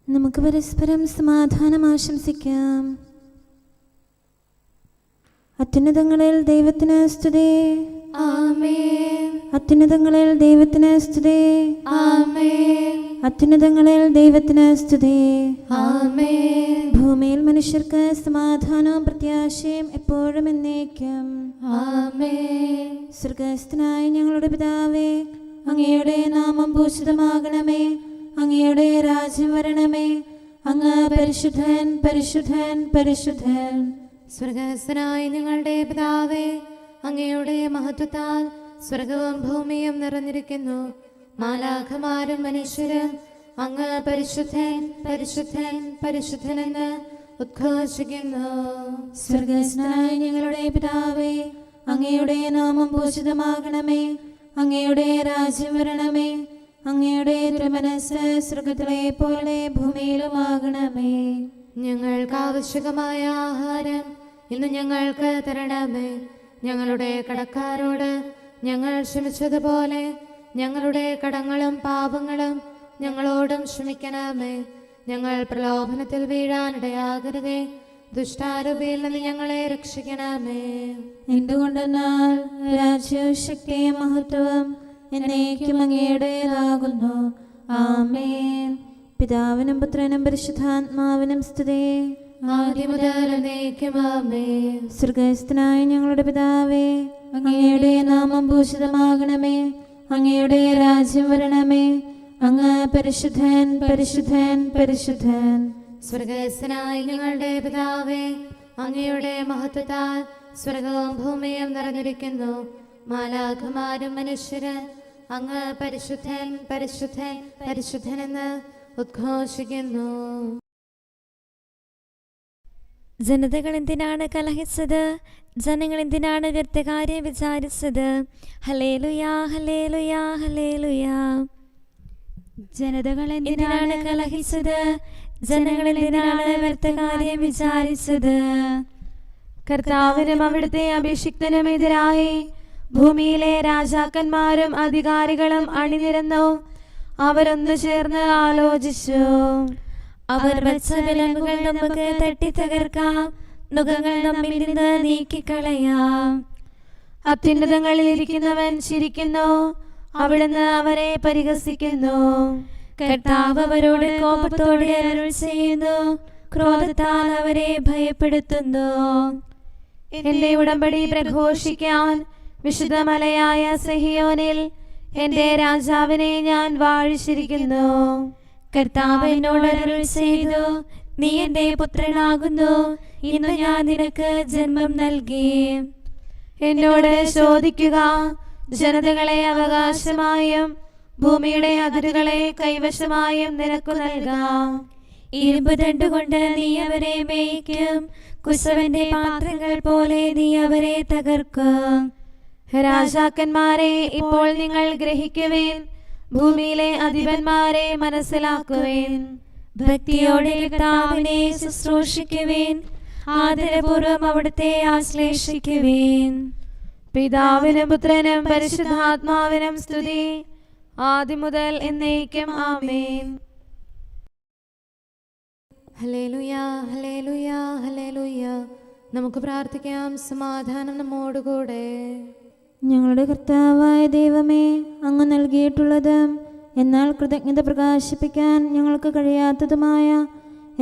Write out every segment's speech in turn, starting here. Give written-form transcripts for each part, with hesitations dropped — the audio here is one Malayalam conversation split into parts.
നമുക്ക് പരസ്പരം സമാധാനം ആശംസിക്കാം. അത്യുന്നതങ്ങളിൽ ദൈവത്തിന് സ്തുതി. ആമേൻ. അത്യുന്നതങ്ങളിൽ ദൈവത്തിന് സ്തുതി. ആമേൻ. അത്യുന്നതങ്ങളിൽ ദൈവത്തിന് സ്തുതി. ആമേൻ. ഭൂമിയിൽ മനുഷ്യർക്ക് സമാധാനവും പ്രത്യാശയും എപ്പോഴും എന്നേക്കും. ആമേൻ. സ്വർഗ്ഗസ്ഥനായ ഞങ്ങളുടെ പിതാവേ, അങ്ങയുടെ നാമം പൂജിതമാകണമേ. അങ്ങയുടെ രാജ്യം വരണമേ. അങ്ങ് പരിശുദ്ധൻ, പരിശുദ്ധൻ, പരിശുദ്ധൻ. സ്വർഗ്ഗസ്ഥനായ ഞങ്ങളുടെ പിതാവേ, അങ്ങയുടെ മഹത്വത്താൽ സ്വർഗവും ഭൂമിയും നിറഞ്ഞിരിക്കുന്നു. മാലാഖമാരും മനുഷ്യരും അങ്ങ് പരിശുദ്ധൻ, പരിശുദ്ധൻ, പരിശുദ്ധൻ എന്ന് ഉദ്ഘോഷിക്കുന്നു. സ്വർഗ്ഗസ്ഥനായ ഞങ്ങളുടെ പിതാവേ, അങ്ങയുടെ നാമം പൂജിതമാകണമേ. അങ്ങയുടെ രാജ്യം വരണമേ. അങ്ങയുടെ തിരുമനസ്സ് സ്വർഗ്ഗത്തിലെ പോലെ ഭൂമിയിലുമാകണമേ. ഞങ്ങൾക്ക് ആവശ്യകമായ ആഹാരം ഇന്ന് ഞങ്ങൾക്ക് തരണമേ. ഞങ്ങളുടെ കടക്കാരോട് ഞങ്ങൾ ക്ഷമിച്ചതുപോലെ ഞങ്ങളുടെ കടങ്ങളും പാപങ്ങളും ഞങ്ങളോടും ക്ഷമിക്കണമേ. ഞങ്ങൾ പ്രലോഭനത്തിൽ വീഴാനിടയാകരുതേ. ദുഷ്ടാരൂപിയിൽ നിന്ന് ഞങ്ങളെ രക്ഷിക്കണമേ. എന്തുകൊണ്ടെന്നാൽ രാജ്യവും ശക്തിയും മഹത്വവും എന്നേക്കും അങ്ങയുടേതാകുന്നു. ആമേൻ. പിതാവിനും പുത്രനും പരിശുദ്ധാത്മാവിനും സ്തുതി. ആദ്യം മുതൽ എന്നേക്കും ആമേൻ. സ്വർഗ്ഗസ്ഥനായ ഞങ്ങളുടെ പിതാവേ, അങ്ങയുടെ നാമം പൂജിതമാകണമേ. അങ്ങയുടെ രാജ്യം വരണമേ. അങ്ങ് പരിശുദ്ധൻ, പരിശുദ്ധൻ, പരിശുദ്ധൻ. സ്വർഗ്ഗസ്ഥനായ ഞങ്ങളുടെ പിതാവേ, അങ്ങയുടെ മഹത്വത്താൽ സ്വർഗവും ഭൂമിയും നിറഞ്ഞിരിക്കുന്നു. മാലാഖമാരും മനുഷ്യരും അങ്ങ് പരിശുദ്ധൻ, പരിശുദ്ധൻ, പരിശുദ്ധൻ എന്ന് ഉദ്ഘോഷിക്കുന്നു. ജനതകൾ എന്തിനാണ് കലഹിച്ചത്? ജനങ്ങൾ എന്തിനാണ് വ്യർത്ഥകാര്യം വിചാരിച്ചത്? ഹല്ലേലൂയാ, ഹല്ലേലൂയാ, ഹല്ലേലൂയാ. ജനതകൾ എന്തിനാണ് കലഹിച്ചത്? ജനങ്ങൾ എന്തിനാണ് വ്യർത്ഥകാര്യം വിചാരിച്ചത്? കർത്താവിനും അവിടുത്തെ അഭിഷിക്തനും എതിരായി ഭൂമിയിലെ രാജാക്കന്മാരും അധികാരികളും അണിനിരന്നു. അവരൊന്നു ചേർന്ന് ആലോചിച്ചു. അവർ വച്ച വിലങ്ങുകൾ നമുക്ക് തട്ടി തകർക്കാം, നുകങ്ങൾ നമ്മിൽ നിന്ന് നീക്കിക്കളയാം. അത്യുന്നതങ്ങളിൽ ഇരിക്കുന്നവൻ ചിരിക്കുന്നു, അവിടുന്ന് അവരെ പരിഹസിക്കുന്നു. കർത്താവ് അവരോട് കോപത്തോടെ അരുൾ ചെയ്യുന്നു, ക്രോധത്താൽ അവരെ ഭയപ്പെടുത്തുന്നു. എന്റെ ഉടമ്പടി പ്രഘോഷിക്കാൻ വിശുദ്ധമലയായ സിഹിയോനിൽ എന്റെ രാജാവിനെ ഞാൻ വാഴിച്ചിരിക്കുന്നു. കർത്താവ് എന്നോട് അരുൾ ചെയ്തു, നീ എന്റെ പുത്രനാകുന്നു, ഇന്ന് ഞാൻ നിനക്ക് ജന്മം നൽകി. എന്നോട് ചോദിക്കുക, ജനതകളെ അവകാശമായും ഭൂമിയുടെ അതിരുകളെ കൈവശമായും നിനക്കു നൽകാം. ഇരുമ്പ് ദണ്ടുകൊണ്ട് നീ അവരെ മേയ്ക്കും, കുശവന്റെ പാത്രങ്ങൾ പോലെ നീ അവരെ തകർക്കും. രാജാക്കന്മാരെ ഇപ്പോൾ നിങ്ങൾ ഗ്രഹിക്കുവേൻ, ഭൂമിയിലെ അധിപന്മാരെ മനസ്സിലാക്കുവേൻ. ഭക്തിയോടെ കർത്താവിനെ ശുശ്രൂഷിക്കുവേൻ, ആദരപൂർവം അവിടുത്തെ ആശ്ലേഷിക്കുവേൻ. പിതാവിനും പുത്രനും പരിശുദ്ധാത്മാവിനും സ്തുതി, ആദ്യം മുതൽ എന്നേക്കും ആമേൻ. ഹല്ലേലൂയാ, ഹല്ലേലൂയാ, ഹല്ലേലൂയാ. നമുക്ക് പ്രാർത്ഥിക്കാം. സമാധാനം നമ്മോടുകൂടെ. ഞങ്ങളുടെ കർത്താവായ ദൈവമേ, അങ്ങ് നൽകിയിട്ടുള്ളതും എന്നാൽ കൃതജ്ഞത പ്രകാശിപ്പിക്കാൻ ഞങ്ങൾക്ക് കഴിയാത്തതുമായ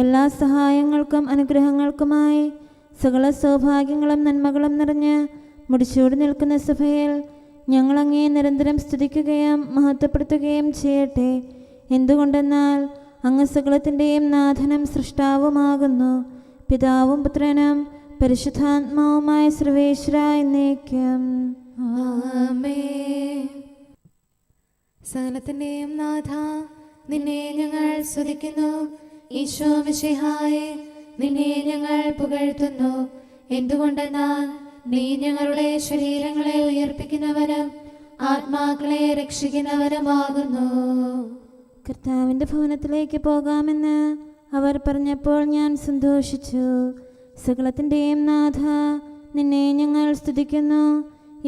എല്ലാ സഹായങ്ങൾക്കും അനുഗ്രഹങ്ങൾക്കുമായി സകല സൗഭാഗ്യങ്ങളും നന്മകളും നിറഞ്ഞ് മുടിച്ചൂടി നിൽക്കുന്ന സഭയിൽ ഞങ്ങൾ അങ്ങേ നിരന്തരം സ്തുതിക്കുകയും മഹത്വപ്പെടുത്തുകയും ചെയ്യട്ടെ. എന്തുകൊണ്ടെന്നാൽ അങ്ങ് സകലത്തിൻ്റെയും നാഥനും സൃഷ്ടാവുമാകുന്നു. പിതാവും പുത്രനും പരിശുദ്ധാത്മാവുമായ സർവേശ്വര എന്നേക്കും ആമേൻ. സകലത്തിന്റെയും നാഥ, നിന്നെ ഞങ്ങൾ സ്തുതിക്കുന്നു. ഈശോ മിശിഹായേ, നിന്നെ ഞങ്ങൾ പുകഴ്ത്തുന്നു. എന്തുകൊണ്ടെന്നാൽ നീ ഞങ്ങളുടെ ശരീരങ്ങളെ ഉയർപ്പിക്കുന്നവനും ആത്മാക്കളെ രക്ഷിക്കുന്നവനുമാകുന്നു. കർത്താവിൻ്റെ ഭവനത്തിലേക്ക് പോകാമെന്ന് അവർ പറഞ്ഞപ്പോൾ ഞാൻ സന്തോഷിച്ചു. സകലത്തിൻ്റെയും നാഥ, നിന്നെ ഞങ്ങൾ സ്തുതിക്കുന്നു.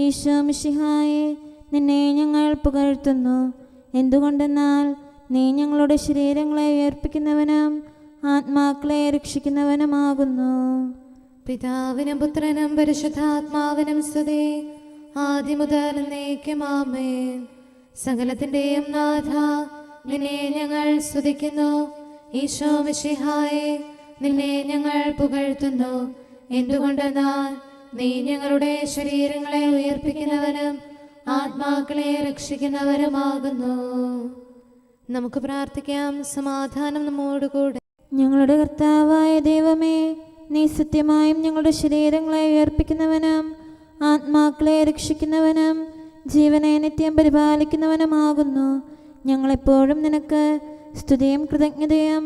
ഈശോ മിശിഹായേ, നിന്നെ ഞങ്ങൾ പുകഴ്ത്തുന്നു. എന്തുകൊണ്ടെന്നാൽ നീ ഞങ്ങളുടെ ശരീരങ്ങളെ ഉയർപ്പിക്കുന്നവനും ആത്മാക്കളെ രക്ഷിക്കുന്നവനുമാകുന്നു. പിതാവിനും പുത്രനും പരിശുദ്ധാത്മാവിനും സ്തുതി, ആദ്യം മുതൽ എന്നേക്കും ആമേൻ. സകലത്തിന്റെയും നാഥ, നിന്നെ ഞങ്ങൾ സ്തുതിക്കുന്നു. ഈശോ മിശിഹായേ, നിന്നെ ഞങ്ങൾ പുകഴ്ത്തുന്നു. എന്തുകൊണ്ടെന്നാൽ നീ ഞങ്ങളുടെ ശരീരങ്ങളെ ഉയർപ്പിക്കുന്നവനും ആത്മാക്കളെ രക്ഷിക്കുന്നവരുമാകുന്നു. നമുക്ക് പ്രാർത്ഥിക്കാം. സമാധാനം നമ്മോടുകൂടെ. ഞങ്ങളുടെ കർത്താവായ ദൈവമേ, നീ സത്യമായും ഞങ്ങളുടെ ശരീരങ്ങളെ ഉയർപ്പിക്കുന്നവനും ആത്മാക്കളെ രക്ഷിക്കുന്നവനും ജീവനെ നിത്യം പരിപാലിക്കുന്നവനുമാകുന്നു. ഞങ്ങളെപ്പോഴും നിനക്ക് സ്തുതിയും കൃതജ്ഞതയും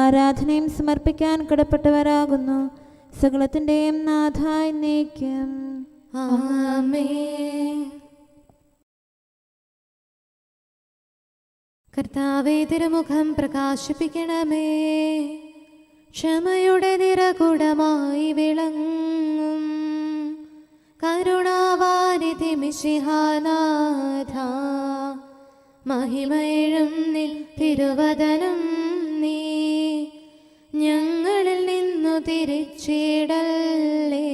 ആരാധനയും സമർപ്പിക്കാൻ കടപ്പെട്ടവരാകുന്നു. സകലത്തിൻ്റെയും നാഥ എന്നേക്കും ആമേൻ. കർത്താവേ, തിരുമുഖം പ്രകാശിപ്പിക്കണമേ. ക്ഷമയുടെ നിറകുടമായി വിളങ്ങും കരുണാവാരിധി മിശിഹാനാഥ, മഹിമയിഴും നിൻ തിരുവദനം നീ ഞങ്ങളിൽ നിന്നു തിരിച്ചിടല്ലേ.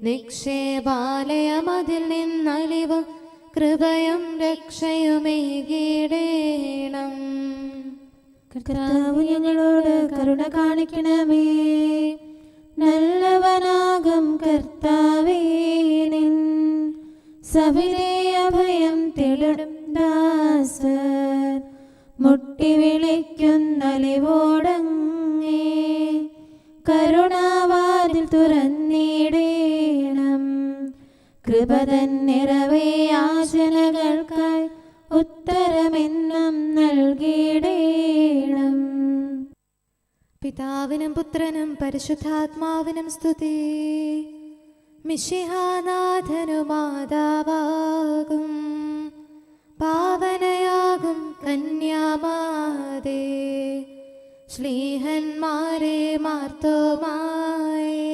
നിക്ഷേപാലയമതിൽ നിന്നലിവും കൃപയും രക്ഷയുമേകിടേണം. കർത്താവ് ഞങ്ങളോട് കരുണ കാണിക്കണമേ. നല്ലവനാകും കർത്താവേ, നിൻ സവിധേ അഭയം തേടും ദാസർ മുട്ടി വിളിക്കുന്നലിവോടങ്ങേ. കരുണാവാതിൽ തുറന്നിടേണം. കൃപതൻ നിറവേ യാചനകൾക്കായി ഉത്തരമെന്നും നൽകിയിടേണം. പിതാവിനും പുത്രനും പരിശുദ്ധാത്മാവിനും സ്തുതി. മിശിഹാനാഥനു മാതാവാകും പാവനയാകും കന്യാമാതേ, ശ്ലീഹന്മാരെ മാർത്തോമായേ,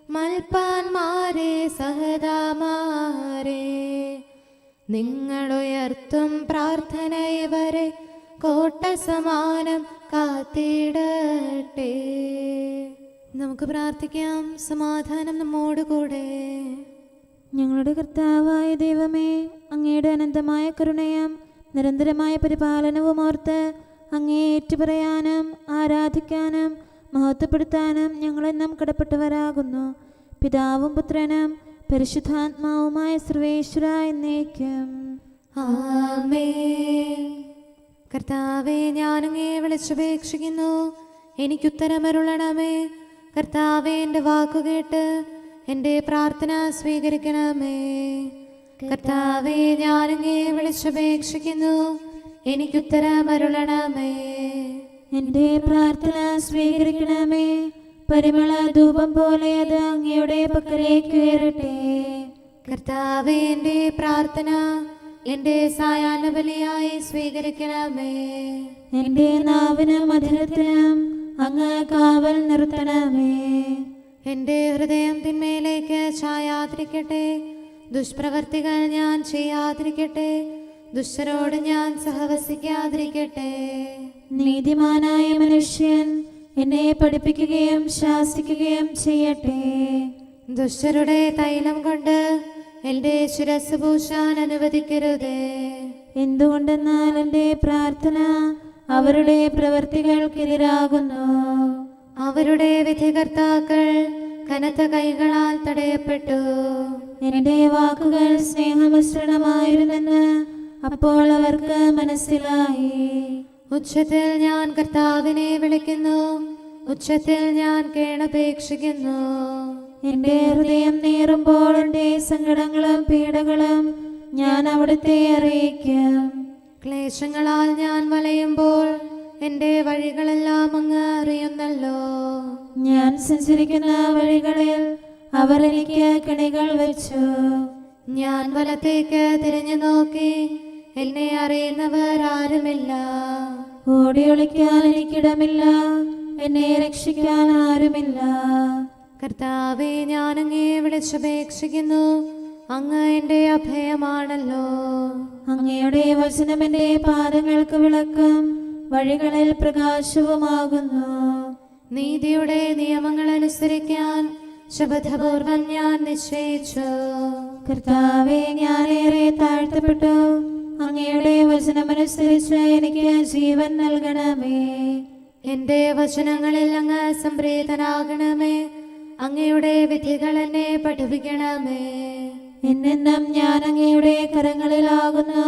മൽപ്പാന്മാരെ സഹദാമാരെ, നിങ്ങളുയർത്തും പ്രാർത്ഥന ഇവരെ കോട്ട സമാനം കാത്തിടട്ടെ. നമുക്ക് പ്രാർത്ഥിക്കാം. സമാധാനം നമ്മോടുകൂടെ. ഞങ്ങളുടെ കർത്താവായ ദൈവമേ, അങ്ങയുടെ അനന്തമായ കരുണയും നിരന്തരമായ പരിപാലനവും ഓർത്ത് അങ്ങേ ഏറ്റുപറയാനും ആരാധിക്കാനും മഹത്വപ്പെടുത്താനും ഞങ്ങളെന്നും കടപ്പെട്ടവരാകുന്നു. പിതാവും പുത്രനും പരിശുദ്ധാത്മാവുമായ സർവേശ്വര എന്നേക്കും ആമേൻ. കർത്താവേ, ഞാനങ്ങേ വിളിച്ചപേക്ഷിക്കുന്നു, എനിക്കുത്തരമരുളണമേ. കർത്താവേ, എൻ്റെ വാക്കുകേട്ട് എൻ്റെ പ്രാർത്ഥന സ്വീകരിക്കണമേ. കർത്താവേ, ഞാനങ്ങേ വിളിച്ചപേക്ഷിക്കുന്നു, എനിക്കുത്തരമരുളണമേ. എൻ്റെ പ്രാർത്ഥന സ്വീകരിക്കണമേ. പരിമള ധൂപം പോലെ അത് അങ്ങയുടെ പക്കലേക്ക് ഉയരട്ടെ. കർത്താവേ, എൻ്റെ പ്രാർത്ഥന എൻ്റെ സായാഹ്ന ബലിയായി സ്വീകരിക്കണമേ. എൻ്റെ നാവിനും മധുരത്തിനും അങ്ങ് കാവൽ നിർത്തണമേ. എൻ്റെ ഹൃദയം തിന്മയിലേക്ക് ചായാതിരിക്കട്ടെ. ദുഷ്പ്രവർത്തികൾ ഞാൻ ചെയ്യാതിരിക്കട്ടെ. ദുഷ്ടരോട് ഞാൻ സഹവസിക്കാതിരിക്കട്ടെ. നീതിമാനായ മനുഷ്യൻ എന്നെ പഠിപ്പിക്കുകയും ശാസിക്കുകയും ചെയ്യട്ടെ. ദുഷ്ടരുടെ തൈലം കൊണ്ട് എൻ്റെ ശിരസ് പൂശാൻ അനുവദിക്കരുതേ. എന്തുകൊണ്ടെന്നാൽ എൻ്റെ പ്രാർത്ഥന അവരുടെ പ്രവൃത്തികൾക്കെതിരാകുന്നു. അവരുടെ വിധികർത്താക്കൾ കനത്ത കൈകളാൽ തടയപ്പെട്ടു. എൻ്റെ വാക്കുകൾ സ്നേഹമിശ്രണമായിരുന്നെന്ന് അപ്പോൾ അവർക്ക് മനസ്സിലായി. ഉച്ചത്തിൽ ഞാൻ കർത്താവിനെ വിളിക്കുന്നു, ഉച്ചത്തിൽ ഞാൻ കേണപേക്ഷിക്കുന്നു. എൻ്റെ ഹൃദയം നീറുമ്പോൾ എൻ്റെ സങ്കടങ്ങളും പീഡകളും ഞാൻ അവിടുത്തെ അറിയിക്കും. ക്ലേശങ്ങളാൽ ഞാൻ വലയുമ്പോൾ എൻ്റെ വഴികളെല്ലാം അങ്ങ് അറിയുന്നല്ലോ. ഞാൻ സഞ്ചരിക്കുന്ന വഴികളിൽ അവർ എനിക്ക് കെണികൾ വെച്ചു. ഞാൻ വലത്തേക്ക് തിരിഞ്ഞു നോക്കി, എന്നെ അറിയുന്നവർ ആരുമില്ല. ഓടിയൊളിക്കാൻ എനിക്കിടമില്ല, എന്നെ രക്ഷിക്കാൻ ആരുമില്ല. കർത്താവേ, ഞാനങ്ങേ വിളിച്ചപേക്ഷിക്കുന്നു, അങ്ങ് എൻ്റെ അഭയമാണല്ലോ. അങ്ങയുടെ വചനം എൻ്റെ പാദങ്ങൾക്ക് വിളക്കും വഴികളിൽ പ്രകാശവുമാകുന്നു. നീതിയുടെ നിയമങ്ങൾ അനുസരിക്കാൻ ശപഥപൂർവം ഞാൻ നിശ്ചയിച്ചു. കർത്താവേ, ഞാനേറെ താഴ്ത്തപ്പെട്ടു. അങ്ങയുടെ വചനമനുസരിച്ച് എനിക്ക് ജീവൻ നൽകണമേ. എൻ്റെ വചനങ്ങളിൽ അങ്ങ് സംപ്രീതനാകണമേ. അങ്ങയുടെ വിധികൾ എന്നെ പഠിപ്പിക്കണമേ. എന്നെന്നും ഞാൻ അങ്ങയുടെ കരങ്ങളിലാകുന്നു.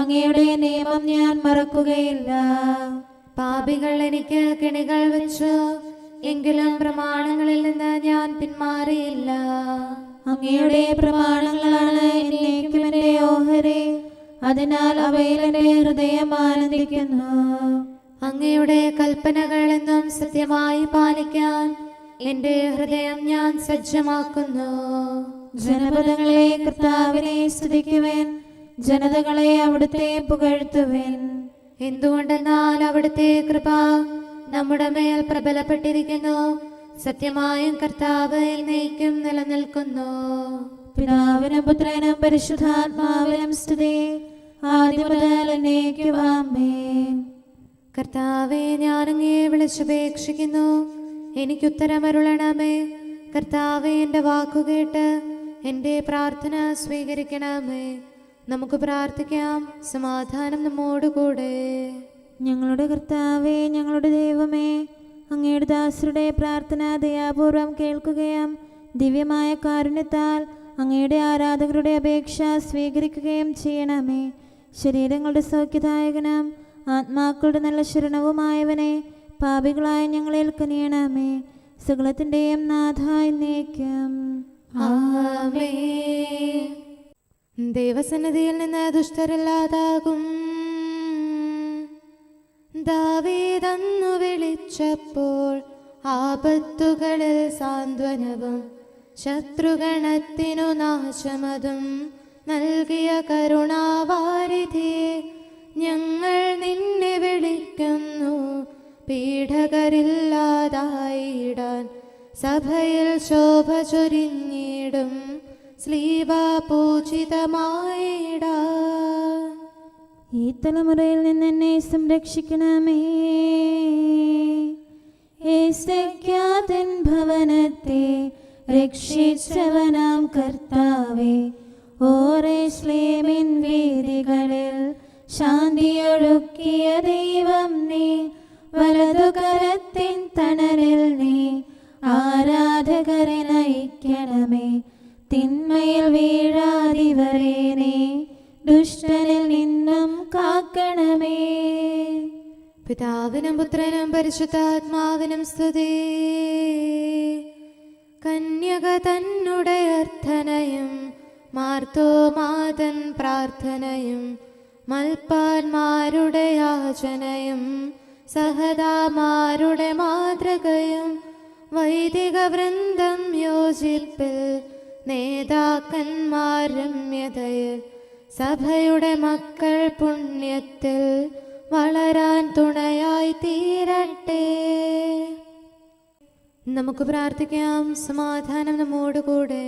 അങ്ങയുടെ നിയമം ഞാൻ മറക്കുകയില്ല. പാപികൾ എനിക്ക് കെണികൾ വെച്ചു, എങ്കിലും പ്രമാണങ്ങളിൽ നിന്ന് ഞാൻ പിന്മാറിയില്ല. അങ്ങയുടെ പ്രമാണങ്ങളാണ് എന്നേക്കും എൻ്റെ ഓഹരി. അതിനാൽ അവയിൽ എൻ്റെ ഹൃദയം ആനന്ദിക്കുന്നു. അങ്ങയുടെ കൽപ്പനകൾ എന്നും സത്യമായി പാലിക്കാൻ എൻ്റെ ഹൃദയം ഞാൻ സജ്ജമാക്കുന്നു. ജനപദങ്ങളെ കർത്താവിനെ സ്തുതിക്കുവേൻ, ജനതകളെ അവിടുത്തെ പുകഴ്ത്തുവേൻ. എന്തുകൊണ്ടെന്നാൽ അവിടുത്തെ കൃപ നമ്മുടെ മേൽ പ്രബലപ്പെട്ടിരിക്കുന്നു. സത്യമായും കർത്താവ് എന്നേക്കും നിലനിൽക്കുന്നു. പിതാവിനും പുത്രനും പരിശുദ്ധാത്മാവിനും സ്തുതി, ആദ്യം മുതൽ എന്നേക്കും ആമേൻ. കർത്താവെ, ഞാൻ അങ്ങയെ വിളിച്ചപേക്ഷിക്കുന്നു, എനിക്കുത്തരമരുളണമേ. കർത്താവെ, എൻ്റെ വാക്കുകേട്ട് എൻ്റെ പ്രാർത്ഥന സ്വീകരിക്കണമേ. നമുക്ക് പ്രാർത്ഥിക്കാം. സമാധാനം നമ്മോടുകൂടെ. ഞങ്ങളുടെ കർത്താവേ, ഞങ്ങളുടെ ദൈവമേ, അങ്ങയുടെ ദാസരുടെ പ്രാർത്ഥന ദയാപൂർവം കേൾക്കുകയും ദിവ്യമായ കാരുണ്യത്താൽ അങ്ങയുടെ ആരാധകരുടെ അപേക്ഷ സ്വീകരിക്കുകയും ചെയ്യണമേ. ശരീരങ്ങളുടെ സൗഖ്യദായകനും ആത്മാക്കളുടെ നല്ല ശരണവുമായവനെ, പാപികളായ ഞങ്ങളിൽ കനിയണമേ. സകലത്തിൻ്റെയും നാഥായി എന്നേക്കും ആമേൻ. ദൈവസന്നിധിയിൽ നിന്ന് ദുഷ്ടരില്ലാതാകും. ദാവീദന്നു വിളിച്ചപ്പോൾ ആപത്തുകളിൽ സാന്ത്വനവും ശത്രുഗണത്തിനു നാശമതും നൽകിയ കരുണാവാരിധിയെ, ഞങ്ങൾ നിന്നെ വിളിക്കുന്നു. പീഡകരില്ലാതായിടാൻ സഭയിൽ ശോഭ ചൊരിഞ്ഞിടും സ്ലീബാ പൂജിതമായിടാൻ. ഈ തലമുറയിൽ നിന്ന് എന്നെ സംരക്ഷിക്കണമേ. യേശയ്ക്കാതൻ ഭവനത്തെ രക്ഷിച്ചവനാം കർത്താവേ, ഓരേശ്ലേമിൻ വീഥികളിൽ ശാന്തിയൊഴുക്കിയ ദൈവം നീ. വലതുകരത്തിൻ തണലിൽ നീ ആരാധകരെ നയിക്കണമേ. തിന്മയിൽ വീഴാതിവരെ നീ ദുഷ്ടനിൽ നിന്നും കാക്കണമേ. പിതാവിനും പുത്രനും പരിശുദ്ധാത്മാവിനും സ്തുതി. കന്യക തന്നുടെ അർത്ഥനയും മാർത്തോമാതൻ പ്രാർത്ഥനയും മൽപ്പാന്മാരുടെ യാചനയും സഹദാമാരുടെ മാതൃകയും വൈദിക വൃന്ദം യോജിപ്പിൽ നേതാക്കന്മാർ രമ്യതയിൽ സഭയുടെ മക്കൾ പുണ്യത്തിൽ വളരാൻ തുണയായി തീരട്ടെ. നമുക്ക് പ്രാർത്ഥിക്കാം. സമാധാനം നമ്മോടുകൂടെ.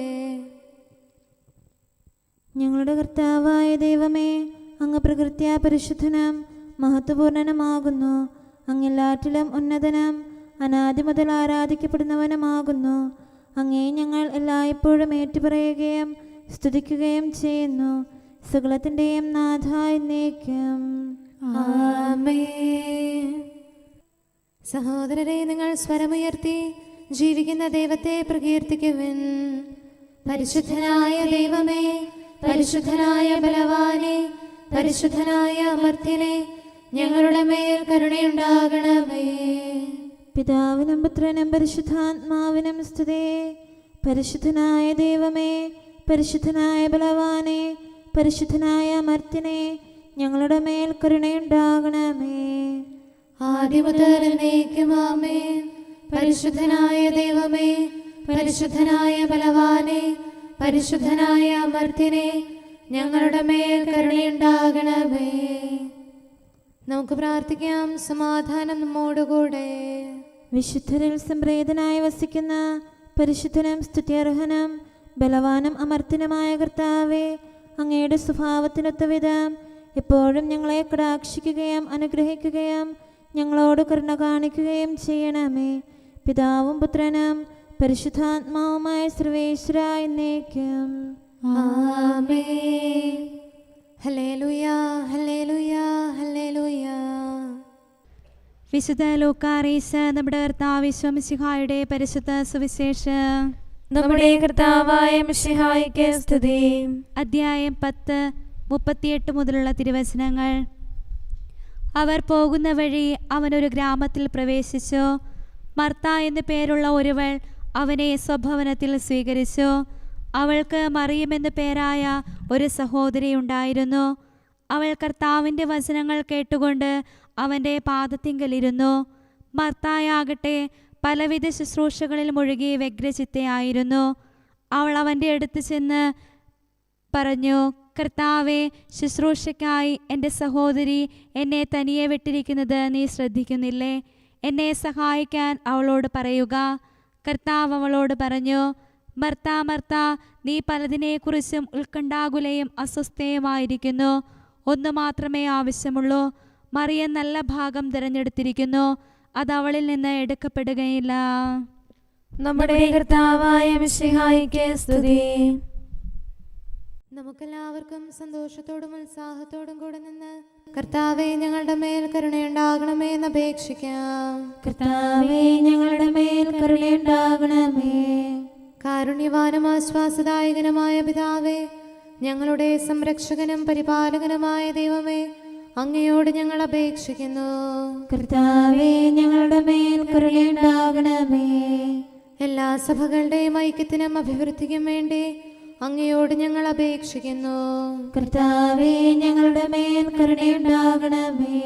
ഞങ്ങളുടെ കർത്താവായ ദൈവമേ, അങ്ങ് പ്രകൃത്യാ പരിശുദ്ധനും മഹത്വപൂർണനുമാകുന്നു. അങ്ങെല്ലാറ്റിലും ഉന്നതനും അനാദി മുതൽ ആരാധിക്കപ്പെടുന്നവനുമാകുന്നു. അങ്ങേ ഞങ്ങൾ എല്ലായ്പ്പോഴും ഏറ്റുപറയുകയും സ്തുതിക്കുകയും ചെയ്യുന്നു. സകലത്തിൻ്റെയും നാഥായി എന്നേക്കും ആമേൻ. സഹോദരരെ, നിങ്ങൾ സ്വരമുയർത്തി ജീവിക്കുന്ന ദൈവത്തെ പ്രകീർത്തിക്കുവിൻ. പരിശുദ്ധനായ ദൈവമേ, പരിശുദ്ധനായ ബലവാനെ, പരിശുദ്ധനായ അമർത്യനെ, ഞങ്ങളുടെ മേൽ കരുണയുണ്ടാകണമേ. പിതാവിനും പുത്രനും പരിശുദ്ധാത്മാവിനും സ്തുതി. പരിശുദ്ധനായ ദൈവമേ, പരിശുദ്ധനായ ബലവാനെ, പരിശുദ്ധനായ അമർത്യനെ, ഞങ്ങളുടെ മേൽ കരുണയുണ്ടാകണമേ. ആദ്യം മുതൽ എന്നേക്കും ആമേൻ. പരിശുദ്ധനായ ദൈവമേ, പരിശുദ്ധനായ ബലവാനെ, പരിശുദ്ധനായ അമർത്യനെ, ഞങ്ങളുടെ മേൽ കരുണയുണ്ടാകണമേ. നമുക്ക് പ്രാർത്ഥിക്കാം. സമാധാനം നമ്മോടുകൂടെ. വിശുദ്ധരിൽ സംപ്രീതനായി വസിക്കുന്ന പരിശുദ്ധനും സ്തുത്യർഹനും ബലവാനും അമർത്തിനുമായ കർത്താവേ, അങ്ങയുടെ സ്വഭാവത്തിനൊത്ത വിധം എപ്പോഴും ഞങ്ങളെ കടാക്ഷിക്കുകയും അനുഗ്രഹിക്കുകയും ഞങ്ങളോട് കരുണ കാണിക്കുകയും ചെയ്യണമേ. പിതാവും പുത്രനും പരിശുദ്ധാത്മാവുമായ സർവേശ്വര എന്നേക്കും. ആമേൻ. ഹല്ലേലൂയ, ഹല്ലേലൂയ, ഹല്ലേലൂയ. വിശുദ്ധ ലൂക്കാറീസ് നമ്മുടെ കർത്താവ് മിശിഹായുടെ പരിശുദ്ധ സുവിശേഷം. നമ്മുടെ കർത്താവായ മിശിഹായ്ക്ക് സ്തുതി. അധ്യായം 10, 38 മുതലുള്ള തിരുവചനങ്ങൾ. അവർ പോകുന്ന വഴി അവനൊരു ഗ്രാമത്തിൽ പ്രവേശിച്ചു. മർത്ത എന്നു പേരുള്ള ഒരുവൾ അവനെ സ്വഭവനത്തിൽ സ്വീകരിച്ചു. അവൾക്ക് മറിയം എന്നു പേരായ ഒരു സഹോദരി ഉണ്ടായിരുന്നു. അവൾ കർത്താവിൻ്റെ വചനങ്ങൾ കേട്ടുകൊണ്ട് അവൻ്റെ പാദത്തിങ്കലിരുന്നു. മർത്തായാകട്ടെ പലവിധ ശുശ്രൂഷകളിൽ മുഴുകി വ്യഗ്രചിത്തയായിരുന്നു. അവൾ അവൻ്റെ അടുത്ത് ചെന്ന് പറഞ്ഞു, കർത്താവേ, ശുശ്രൂഷയ്ക്കായി എൻ്റെ സഹോദരി എന്നെ തനിയെ വിട്ടിരിക്കുന്നത് നീ ശ്രദ്ധിക്കുന്നില്ലേ? എന്നെ സഹായിക്കാൻ അവളോട് പറയുക. കർത്താവ് അവളോട് പറഞ്ഞു, മർത്ത, മർത്ത, നീ പലതിനെക്കുറിച്ചും ഉത്കണ്ഠാകുലയും അസ്വസ്ഥയുമായിരിക്കുന്നു. ഒന്നു മാത്രമേ ആവശ്യമുള്ളൂ. മറിയം നല്ല ഭാഗം തിരഞ്ഞെടുത്തിരിക്കുന്നു, അത് അവളിൽ നിന്ന് എടുക്കപ്പെടുകയില്ല. നമ്മുടെ കർത്താവായ മിശിഹായ്ക്ക് സ്തുതി. നമുക്കെല്ലാവർക്കും സന്തോഷത്തോടും ഉത്സാഹത്തോടും കൂടെ നിന്ന് കർത്താവേ, ഞങ്ങളുടെ മേൽ കരുണയുണ്ടാകണമേ എന്ന് അപേക്ഷിക്കാം. കർത്താവേ, ഞങ്ങളുടെ മേൽ കരുണയുണ്ടാകണമേ. കാരുണ്യവാനും ആശ്വാസദായകനുമായ പിതാവേ, ഞങ്ങളുടെ സംരക്ഷകനും പരിപാലകനുമായ ദൈവമേ, അങ്ങയോട് ഞങ്ങൾ അപേക്ഷിക്കുന്നു. കർത്താവേ, ഞങ്ങളുടെ മേൽ കരുണയുണ്ടാകണമേ. എല്ലാ സഭകളുടെയും ഐക്യത്തിനും അഭിവൃദ്ധിക്കും വേണ്ടി അങ്ങയോട് ഞങ്ങൾ അപേക്ഷിക്കുന്നു. കർത്താവേ, ഞങ്ങളുടെ മേൽ കരുണയുണ്ടാകണമേ.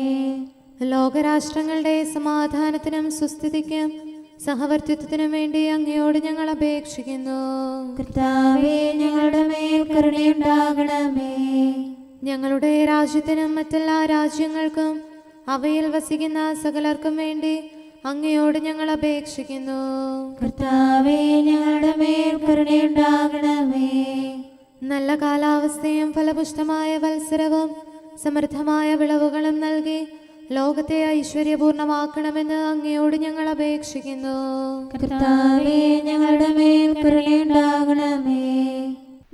ലോകരാഷ്ട്രങ്ങളുടെ സമാധാനത്തിനും സുസ്ഥിതിക്കും സഹവർത്തിത്വത്തിനും വേണ്ടി അങ്ങയോട് ഞങ്ങൾ അപേക്ഷിക്കുന്നു. കർത്താവേ, ഞങ്ങളുടെ മേൽ കരുണയുണ്ടാകണമേ. ഞങ്ങളുടെ രാജ്യത്തിനും മറ്റെല്ലാ രാജ്യങ്ങൾക്കും അവയിൽ വസിക്കുന്ന സകലർക്കും വേണ്ടി അങ്ങയോട് ഞങ്ങൾ അപേക്ഷിക്കുന്നു. കർത്താവേ, ഞങ്ങളുടെ മേൽ കരുണയുണ്ടാകണമേ. നല്ല കാലാവസ്ഥയും ഫലപുഷ്ടമായ വത്സരവും സമൃദ്ധമായ വിളവുകളും നൽകി ലോകത്തെ ഐശ്വര്യപൂർണമാക്കണമെന്ന് അങ്ങയോട് ഞങ്ങൾ അപേക്ഷിക്കുന്നു. കർത്താവേ, ഞങ്ങളുടെ മേൽ കരുണയുണ്ടാകണമേ.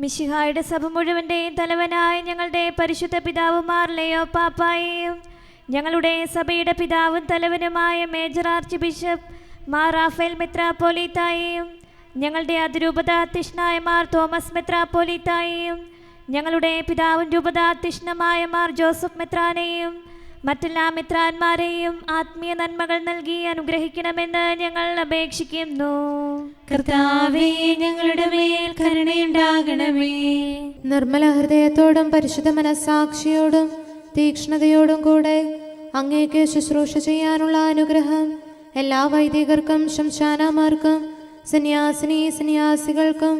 മിശിഹായുടെ സഭ മുഴുവൻ്റെയും തലവനായ ഞങ്ങളുടെ പരിശുദ്ധ പിതാവുമാർ ലെയോ പാപ്പായെയും ഞങ്ങളുടെ സഭയുടെ പിതാവും തലവനുമായ major archbishop Mar Raphael മെത്രാപ്പോലീത്തായെയും ഞങ്ങളുടെ അതിരൂപതാധ്യക്ഷനായ മാർ തോമസ് മെത്രാപ്പോലീത്തായെയും ഞങ്ങളുടെ പിതാവും രൂപതാധ്യക്ഷനുമായ മാർ ജോസഫ് മെത്രാനെയും മറ്റെല്ലാ മെത്രാന്മാരെയും ആത്മീയ നന്മകൾ നൽകി അനുഗ്രഹിക്കണമെന്ന് ഞങ്ങൾ അപേക്ഷിക്കുന്നു. കർത്താവേ, ഞങ്ങളുടെ മേൽ കരുണയുണ്ടാകണമേ. നിർമ്മല ഹൃദയത്തോടും പരിശുദ്ധ മനസ്സാക്ഷിയോടും തീക്ഷ്ണതയോടും കൂടെ അങ്ങേക്ക് ശുശ്രൂഷ ചെയ്യാനുള്ള അനുഗ്രഹം എല്ലാ വൈദികർക്കും ശംശാനമാർക്കും സന്യാസികൾക്കും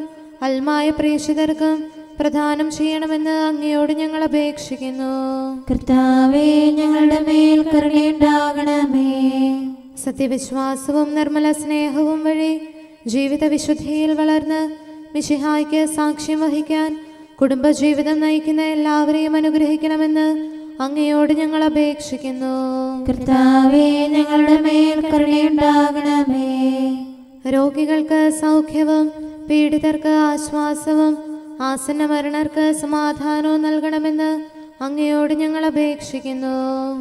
അൽമായ പ്രേക്ഷിതർക്കും പ്രദാനം ചെയ്യണമെന്ന് അങ്ങയോട് ഞങ്ങൾ അപേക്ഷിക്കുന്നു. കർത്താവേ, ഞങ്ങളുടെ മേൽ കരുണയുണ്ടാകണമേ. സത്യവിശ്വാസവും നിർമ്മല സ്നേഹവും വഴി ജീവിത വിശുദ്ധിയിൽ വളർന്ന് മിശിഹായ്ക്ക് സാക്ഷ്യം വഹിക്കാൻ കുടുംബജീവിതം നയിക്കുന്ന എല്ലാവരെയും അനുഗ്രഹിക്കണമെന്ന് അങ്ങയോട് ഞങ്ങൾ അപേക്ഷിക്കുന്നു. കർത്താവേ, ഞങ്ങളുടെ മേൽ കരുണയുണ്ടാകണമേ. രോഗികൾക്ക് സൗഖ്യവും പീഡിതർക്ക് ആശ്വാസവും ആസന്ന മരണർക്ക് സമാധാനവും നൽകണമെന്ന് അങ്ങയോട് ഞങ്ങൾ അപേക്ഷിക്കുന്നു.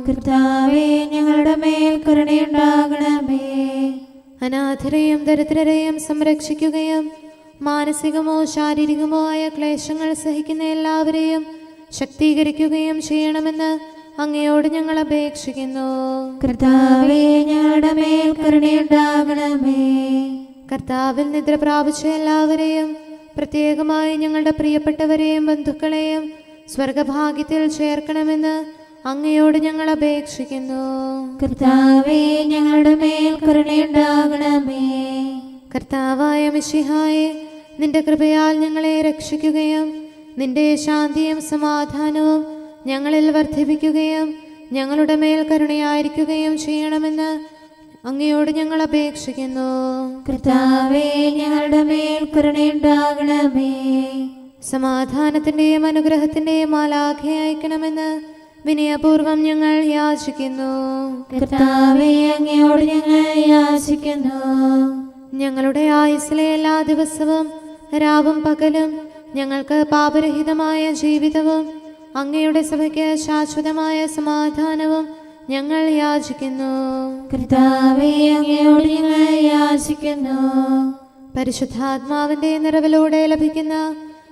കർത്താവേ, ഞങ്ങളുടെ മേൽ കരുണയുണ്ടാകണമേ. അനാഥരെയും ദരിദ്രരെയും സംരക്ഷിക്കുകയും മാനസികമോ ശാരീരികമോ ആയ ക്ലേശങ്ങൾ സഹിക്കുന്ന എല്ലാവരെയും ശക്തീകരിക്കുകയും ചെയ്യണമെന്ന് അങ്ങയോട് ഞങ്ങൾ അപേക്ഷിക്കുന്നു. കർത്താവേ, ഞങ്ങളുടെ മേൽ കരുണയുണ്ടാകണമേ. കർത്താവിൽ നിദ്ര പ്രാപിച്ച എല്ലാവരെയും പ്രത്യേകമായി ഞങ്ങളുടെ പ്രിയപ്പെട്ടവരെയും ബന്ധുക്കളെയും സ്വർഗഭാഗ്യത്തിൽ ചേർക്കണമെന്ന് അങ്ങയോട് ഞങ്ങൾ അപേക്ഷിക്കുന്നു. കർത്താവേ, ഞങ്ങളുടെ മേൽ കരുണയുണ്ടാകണമേ. കർത്താവായ മിശിഹായെ, നിന്റെ കൃപയാൽ ഞങ്ങളെ രക്ഷിക്കുകയും നിന്റെ ശാന്തിയും സമാധാനവും ഞങ്ങളിൽ വർദ്ധിപ്പിക്കുകയും ഞങ്ങളുടെ മേൽ കരുണയായിരിക്കുകയും ചെയ്യണമെന്ന് അങ്ങയോട് ഞങ്ങൾ അപേക്ഷിക്കുന്നു. കർത്താവേ, ഞങ്ങളുടെ മേൽ കരുണയുണ്ടാകണമേ. സമാധാനത്തിന്റെയും അനുഗ്രഹത്തിന്റെയും മാലാഖയെ അയക്കണമെന്ന് വിനയപൂർവം ഞങ്ങൾ യാചിക്കുന്നു. കർത്താവേ, അങ്ങയോട് ഞങ്ങൾ യാചിക്കുന്നു. ഞങ്ങളുടെ ആയുസ്സിലെ എല്ലാ ദിവസവും രാവും പകലും ഞങ്ങൾക്ക് പാപരഹിതമായ ജീവിതവും അങ്ങയുടെ സഭയ്ക്ക് ശാശ്വതമായ സമാധാനവും ഞങ്ങൾ യാചിക്കുന്നു. കർത്താവേ, അങ്ങയോട് ഞങ്ങൾ യാചിക്കുന്നു. പരിശുദ്ധാത്മാവിന്റെ നിറവിലൂടെ ലഭിക്കുന്ന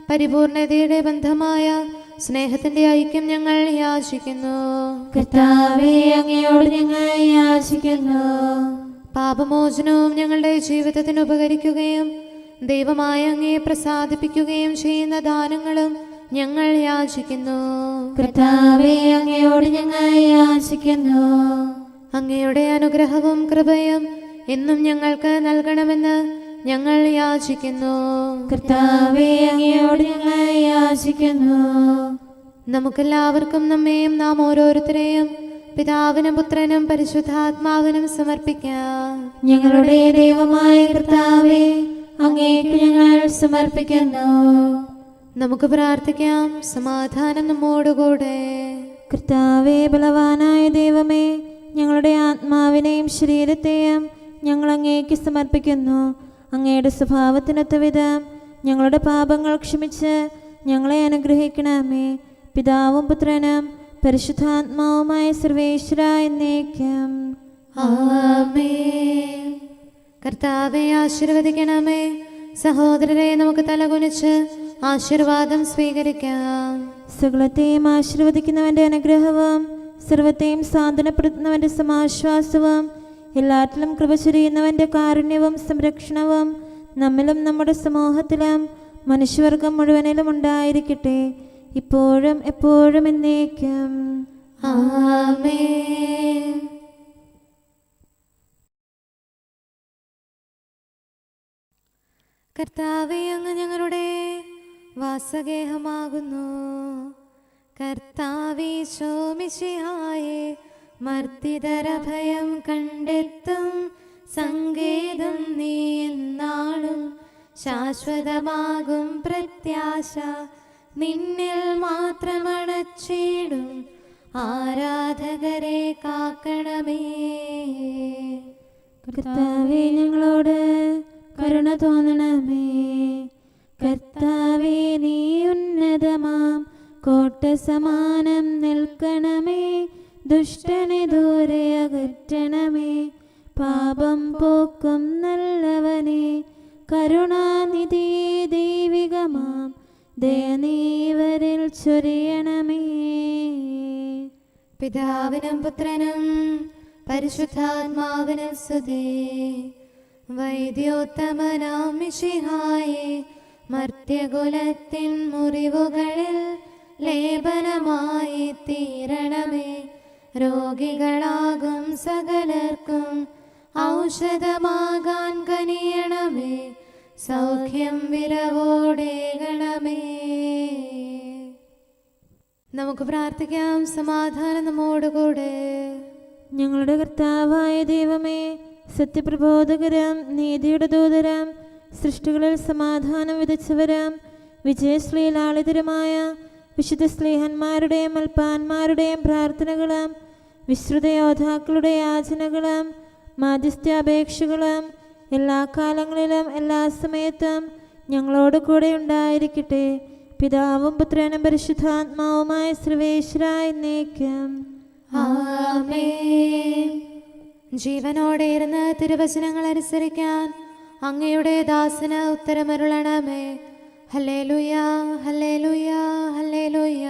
പരിപൂർണതയുടെ ബന്ധമായ സ്നേഹത്തിന്റെ ഐക്യം ഞങ്ങൾ യാചിക്കുന്നു. കർത്താവേ, അങ്ങയോട് ഞങ്ങൾ യാചിക്കുന്നു. പാപമോചനവും ഞങ്ങളുടെ ജീവിതത്തിന് ഉപകരിക്കുകയും ദൈവമായ അങ്ങയെ പ്രസാദിപ്പിക്കുകയും ചെയ്യുന്ന ദാനങ്ങളും ഞങ്ങൾ യാചിക്കുന്നു. കർത്താവേ, അങ്ങയോട് ഞങ്ങൾ യാചിക്കുന്നു. അങ്ങയുടെ അനുഗ്രഹവും കൃപയും എന്നും ഞങ്ങൾക്ക് നൽകണമെന്ന് ഞങ്ങൾ യാചിക്കുന്നു. കർത്താവേ, അങ്ങയോട് ഞങ്ങൾ യാചിക്കുന്നു. നമുക്കെല്ലാവർക്കും നമ്മെയും നാം ഓരോരുത്തരെയും പിതാവിനും പുത്രനും പരിശുദ്ധാത്മാവിനും സമർപ്പിക്കാം. ഞങ്ങളുടെ ദൈവമായ കർത്താവേ, അങ്ങേക്ക് ഞങ്ങൾ സമർപ്പിക്കുന്നു. നമുക്ക് പ്രാർത്ഥിക്കാം. സമാധാനം നമ്മോടുകൂടെ. കർത്താവേ, ബലവാനായ ദൈവമേ, ഞങ്ങളുടെ ആത്മാവിനെയും ശരീരത്തെയും ഞങ്ങൾ അങ്ങേക്ക് സമർപ്പിക്കുന്നു. അങ്ങയുടെ സ്വഭാവത്തിനൊത്ത വിധം ഞങ്ങളുടെ പാപങ്ങൾ ക്ഷമിച്ച് ഞങ്ങളെ അനുഗ്രഹിക്കണമേ. പിതാവും പുത്രനും പരിശുദ്ധാത്മാവുമായ സർവേശ്വര എന്നേക്കും. ആമേൻ. കർത്താവെ ആശീർവദിക്കണമേ. സഹോദരരെ, നമുക്ക് തലകുനിച്ച് ആശീർവാദം സ്വീകരിക്കാം. സകലത്തെയും ആശീർവദിക്കുന്നവന്റെ അനുഗ്രഹവും സർവത്തെയും സാന്ത്വനപ്പെടുത്തുന്നവന്റെ സമാശ്വാസവും എല്ലാറ്റിലും കൃപ ചൊരിയുന്നവന്റെ കാരുണ്യവും സംരക്ഷണവും നമ്മിലും നമ്മുടെ സമൂഹത്തിലും മനുഷ്യവർഗം മുഴുവനിലും ഉണ്ടായിരിക്കട്ടെ, ഇപ്പോഴും എപ്പോഴും എന്നേക്കും. ആമേൻ. കർത്താവേ, അങ്ങ് ഞങ്ങളുടെ വാസഗേഹമാകുന്നു. കർത്താവേ, ശോമിശിഹായേ, മർത്തിതരഭയം കണ്ടെത്തും സങ്കേതം നീ എന്നാളും ശാശ്വതമാകും പ്രത്യാശ നിന്നിൽ മാത്രമണച്ചിടും ആരാധകരെ കാക്കണമേ. കർത്താവേ, ഞങ്ങളോട് കരുണ തോന്നണമേ. കർത്താവേ, നീ ഉന്നതമാം കോട്ട സമാനം നിൽക്കണമേ. ദുഷ്ടനെ ദൂരെ അകറ്റണമേ. പാപം പോക്കും നല്ലവനെ, കരുണാനിധിയെ ദൈവികമാം ദയനീവരിൽ ചൊരിയണമേ. പിതാവിനും പുത്രനും പരിശുദ്ധാത്മാവിനും സ്തുതി. വൈദ്യോത്തമനാം മിശിഹായേ, മർത്യകുലത്തിൻ മുറിവുകളിൽ ലേപനമായി തീരണമേ. രോഗികളാകും സകലർക്കും ഔഷധമാകാൻ കനിയണമേ. സൗഖ്യം വിരവോടേകണമേ. നമുക്ക് പ്രാർത്ഥിക്കാം. സമാധാനം നമ്മോടുകൂടെ. ഞങ്ങളുടെ കർത്താവായ ദൈവമേ, സത്യപ്രബോധകരം നീതിയുടെ ദൂതരം സൃഷ്ടികളിൽ സമാധാനം വിതച്ചവരം വിജയശ്രീലാളിതരുമായ വിശുദ്ധ സ്ലീഹന്മാരുടെയും അൽപ്പാന്മാരുടെയും പ്രാർത്ഥനകളും വിശ്രുത യോദ്ധാക്കളുടെ യാചനകളും മാധ്യസ്ഥാപേക്ഷകളും എല്ലാ കാലങ്ങളിലും എല്ലാ സമയത്തും ഞങ്ങളോട് കൂടെ ഉണ്ടായിരിക്കട്ടെ, പിതാവും പുത്രനും പരിശുദ്ധാത്മാവുമായ സർവേശ്വര എന്നേക്കും. ആമേൻ. ജീവനോടെ ഇരുന്ന് തിരുവചനങ്ങൾ അനുസരിക്കാൻ അങ്ങയുടെ ദാസന് ഉത്തരമരുളണമേ. ഹല്ലേലൂയ, ഹല്ലേലൂയ, ഹല്ലേലൂയ.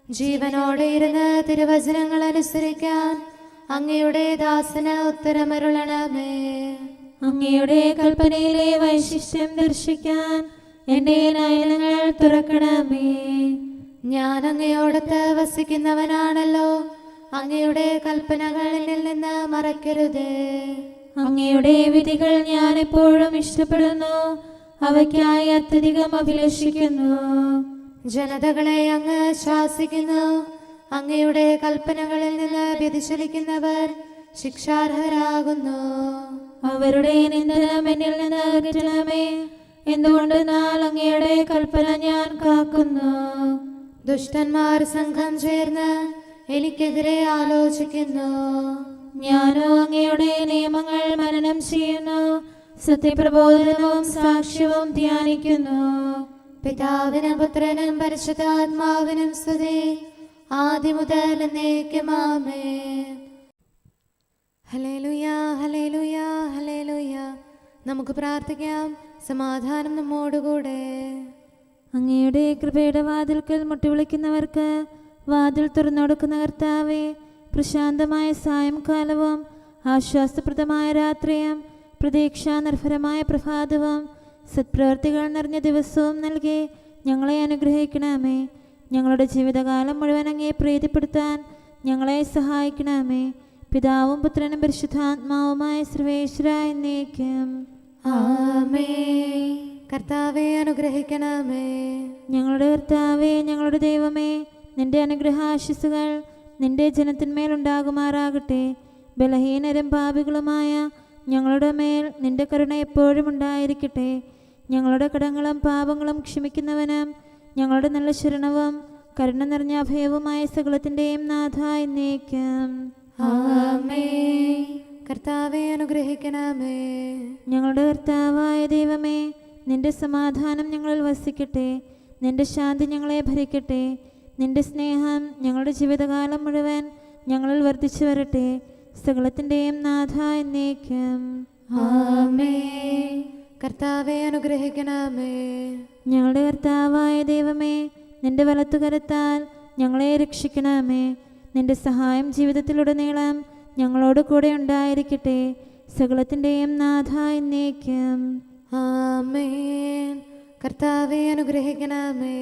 ജീവനോടെ ഇരുന്ന് തിരുവചനങ്ങൾ അനുസരിക്കാൻ അങ്ങയുടെ ദാസന് ഉത്തരമരുളണമേ. അങ്ങയുടെ കൽപ്പനയിലെ വൈശിഷ്ട്യം ദർശിക്കാൻ എൻ്റെ നയനങ്ങൾ തുറക്കണമേ. ഞാൻ അങ്ങയോടത്ത് വസിക്കുന്നവനാണല്ലോ, അങ്ങയുടെ കൽപ്പനകൾ എന്നിൽ നിന്ന് മറക്കരുതേ. അങ്ങയുടെ വിധികൾ ഞാൻ എപ്പോഴും ഇഷ്ടപ്പെടുന്നു, അവയ്ക്കായി അത്യധികം അഭിലഷിക്കുന്നു. ജനതകളെ അങ്ങ് ശാസിക്കുന്നു, അങ്ങയുടെ കൽപ്പനകളിൽ നിന്ന് വ്യതിചലിക്കുന്നവർ ശിക്ഷാർഹരാകുന്നു. അവരുടെ നിന്ദനം എന്നിൽ നിന്ന് അകറ്റണമേ. എന്തുകൊണ്ടെന്നാൽ അങ്ങയുടെ കൽപ്പന ഞാൻ കാക്കുന്നു. ദുഷ്ടന്മാർ സംഘം ചേർന്ന് എനിക്കെതിരെ ആലോചിക്കുന്നു. ഞാനോ അങ്ങയുടെ നിയമങ്ങൾ മനനം ചെയ്യുന്നു. സത്യപ്രബോധനവും സാക്ഷ്യവും ധ്യാനിക്കുന്നു. പിതാവിനും പുത്രനും പരിശുദ്ധാത്മാവിനും സ്തുതി, ആദ്യം മുതൽ എന്നേക്കും ആമേൻ. ഹല്ലേലൂയ, ഹല്ലേലൂയ, ഹല്ലേലൂയ. നമുക്ക് പ്രാർത്ഥിക്കാം. സമാധാനം നമ്മോടുകൂടെ. അങ്ങയുടെ കൃപയുടെ വാതിൽക്കൽ മുട്ടിവിളിക്കുന്നവർക്ക് വാതിൽ തുറന്നുകൊടുക്കുന്ന കർത്താവേ, പ്രശാന്തമായ സായംകാലവും ആശ്വാസപ്രദമായ രാത്രിയും പ്രതീക്ഷാനിർഭരമായ പ്രഭാതവും സത്പ്രവർത്തികൾ നിറഞ്ഞ ദിവസവും നൽകി ഞങ്ങളെ അനുഗ്രഹിക്കണമേ. ഞങ്ങളുടെ ജീവിതകാലം മുഴുവൻ അങ്ങയെ പ്രീതിപ്പെടുത്താൻ ഞങ്ങളെ സഹായിക്കണമേ. പിതാവും പുത്രനും പരിശുദ്ധാത്മാവുമായ സർവേശ്വരായ എന്നേക്കും ആമേൻ. കർത്താവെ അനുഗ്രഹിക്കണമേ. ഞങ്ങളുടെ കർത്താവേ, ഞങ്ങളുടെ ദൈവമേ, നിന്റെ അനുഗ്രഹാശിസുകൾ നിന്റെ ജനത്തിന്മേലുണ്ടാകുമാറാകട്ടെ. ബലഹീനരും പാപികളുമായ ഞങ്ങളുടെ മേൽ നിന്റെ കരുണ എപ്പോഴും ഉണ്ടായിരിക്കട്ടെ. ഞങ്ങളുടെ കടങ്ങളും പാപങ്ങളും ക്ഷമിക്കുന്നവനും ഞങ്ങളുടെ നല്ല ശരണവും കരുണ നിറഞ്ഞ അഭയവുമായ സകലത്തിൻ്റെയും നാഥ എന്നേക്കും ആമേൻ. കർത്താവെ അനുഗ്രഹിക്കണമേ. ഞങ്ങളുടെ കർത്താവായ ദൈവമേ, നിന്റെ സമാധാനം ഞങ്ങളിൽ വസിക്കട്ടെ. നിന്റെ ശാന്തി ഞങ്ങളെ ഭരിക്കട്ടെ. നിന്റെ സ്നേഹം ഞങ്ങളുടെ ജീവിതകാലം മുഴുവൻ ഞങ്ങളിൽ വർദ്ധിച്ചു വരട്ടെ. സകലത്തിൻ്റെയും നാഥ എന്നേക്കും ആമേൻ. കർത്താവെ അനുഗ്രഹിക്കണമേ. ഞങ്ങളുടെ കർത്താവായ ദൈവമേ, നിന്റെ വലത്തുകരത്താൽ ഞങ്ങളെ രക്ഷിക്കണമേ. നിന്റെ സഹായം ജീവിതത്തിലുടനീളം ഞങ്ങളോട് കൂടെ ഉണ്ടായിരിക്കട്ടെ. സകലത്തിൻ്റെയും നാഥ എന്നേക്കും ആമേൻ. കർത്താവെ അനുഗ്രഹിക്കണമേ.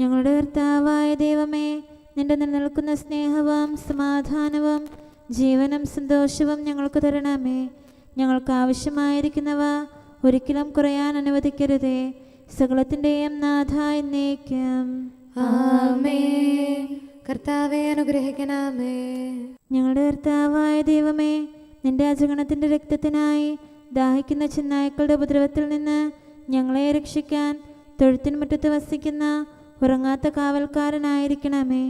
ഞങ്ങളുടെ കർത്താവായ ദൈവമേ, നിന്റെ നിലനിൽക്കുന്ന സ്നേഹവും സമാധാനവും ജീവനും സന്തോഷവും ഞങ്ങൾക്ക് തരണമേ. ഞങ്ങൾക്ക് ആവശ്യമായിരിക്കുന്നവ ഒരിക്കലും കുറയാൻ അനുവദിക്കരുതേ. സകലത്തിൻ്റെയും നാഥ എന്നേക്കും ആമേൻ. കർത്താവെ അനുഗ്രഹിക്കണമേ. ഞങ്ങളുടെ കർത്താവായ ദൈവമേ, നിന്റെ അജഗണത്തിൻ്റെ രക്തത്തിനായി ദാഹിക്കുന്ന ചെന്നായ്ക്കളുടെ ഉപദ്രവത്തിൽ നിന്ന് ഞങ്ങളെ രക്ഷിക്കാൻ തൊഴുത്തിൻ മുറ്റത്ത് വസിക്കുന്ന ഉറങ്ങാത്ത കാവൽക്കാരനായിരിക്കണമേ.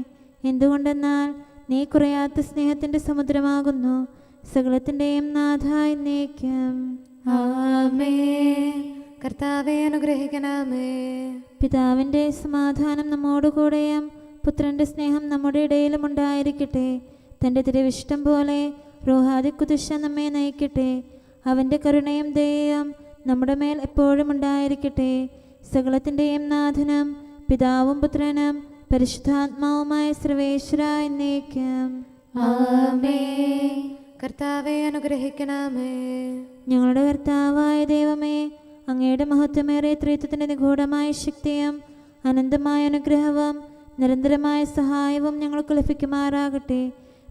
എന്തുകൊണ്ടെന്നാൽ നീ കുറയാത്ത സ്നേഹത്തിൻ്റെ സമുദ്രമാകുന്നു. സകലത്തിൻ്റെയും നാഥ എന്നേക്കും ആമേൻ. കർത്താവെ അനുഗ്രഹിക്കണമേ. പിതാവിൻ്റെ സമാധാനം നമ്മോടുകൂടെയും പുത്രൻ്റെ സ്നേഹം നമ്മുടെ ഇടയിലും ഉണ്ടായിരിക്കട്ടെ. തൻ്റെ തിരുവിഷ്ടം പോലെ റോഹാദിക്കുദിശ നമ്മെ നയിക്കട്ടെ. അവൻ്റെ കരുണയും ദയയും നമ്മുടെ മേൽ എപ്പോഴും ഉണ്ടായിരിക്കട്ടെ. സകലത്തിൻ്റെയും നാഥനും പിതാവും പുത്രനും പരിശുദ്ധാത്മാവുമായ സർവേശ്വര എന്നേക്കും ആമേൻ. കർത്താവെ അനുഗ്രഹിക്കണമേ. ഞങ്ങളുടെ കർത്താവായ ദൈവമേ, അങ്ങയുടെ മഹത്വമേറിയ ത്രിത്വത്തിൻ്റെ നിഗൂഢമായ ശക്തിയും അനന്തമായ അനുഗ്രഹവും നിരന്തരമായ സഹായവും ഞങ്ങൾക്ക് ലഭിക്കുമാറാകട്ടെ.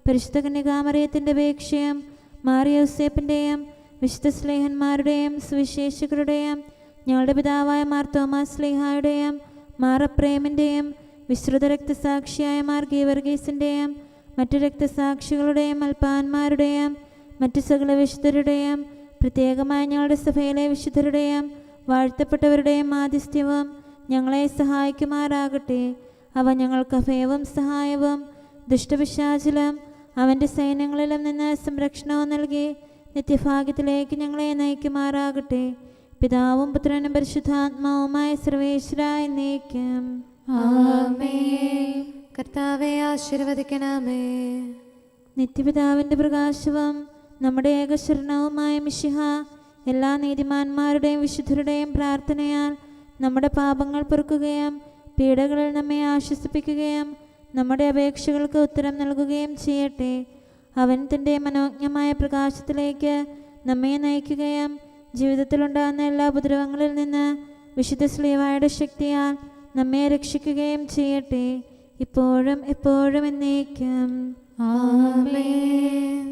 പരിശുദ്ധ കന്യകാമറിയത്തിൻ്റെ അപേക്ഷയും മാറിയോസേപ്പിൻ്റെയും വിശുദ്ധ സ്ലേഹന്മാരുടെയും സുവിശേഷകരുടെയും ഞങ്ങളുടെ പിതാവായ മാർ തോമാസ് സ്ലീഹായുടെയും മാർ അപ്രേമിൻ്റെയും വിശ്രുത രക്തസാക്ഷിയായ മാർ ഗീവർഗീസിൻ്റെയും മറ്റു രക്തസാക്ഷികളുടെയും അൽപ്പാന്മാരുടെയും മറ്റു സകല വിശുദ്ധരുടെയും പ്രത്യേകമായ ഞങ്ങളുടെ സഭയിലെ വിശുദ്ധരുടെയും വാഴ്ത്തപ്പെട്ടവരുടെയും മാധ്യസ്ഥ്യവും ഞങ്ങളെ സഹായിക്കുമാറാകട്ടെ. അവ ഞങ്ങൾക്ക് അഭയവും സഹായവും ദുഷ്ടപിശാചിലും അവൻ്റെ സൈന്യങ്ങളിലും നിന്ന് സംരക്ഷണവും നൽകി നിത്യഭാഗ്യത്തിലേക്ക് ഞങ്ങളെ നയിക്കുമാറാകട്ടെ. പിതാവും പുത്രനും പരിശുദ്ധാത്മാവുമായ സർവേശ്വര എന്നേക്കും ആമേൻ. കർത്താവെ ആശീർവദിക്കണമേ. നിത്യപിതാവിൻ്റെ പ്രകാശവും നമ്മുടെ ഏകശരണവുമായ മിശിഹ എല്ലാ നീതിമാന്മാരുടെയും വിശുദ്ധരുടെയും പ്രാർത്ഥനയാൽ നമ്മുടെ പാപങ്ങൾ പൊറുക്കുകയും പീഡകളിൽ നമ്മെ ആശ്വസിപ്പിക്കുകയും നമ്മുടെ അപേക്ഷകൾക്ക് ഉത്തരം നൽകുകയും ചെയ്യട്ടെ. അവൻ തൻ്റെ മനോജ്ഞമായ പ്രകാശത്തിലേക്ക് നമ്മെ നയിക്കുകയും ജീവിതത്തിലുണ്ടാകുന്ന എല്ലാ ഉപദ്രവങ്ങളിൽ നിന്ന് വിശുദ്ധ ശ്ലീഹായുടെ ശക്തിയാൽ നമ്മെ രക്ഷിക്കുകയും ചെയ്യട്ടെ, ഇപ്പോഴും എപ്പോഴും എന്നേക്കും ആമേൻ.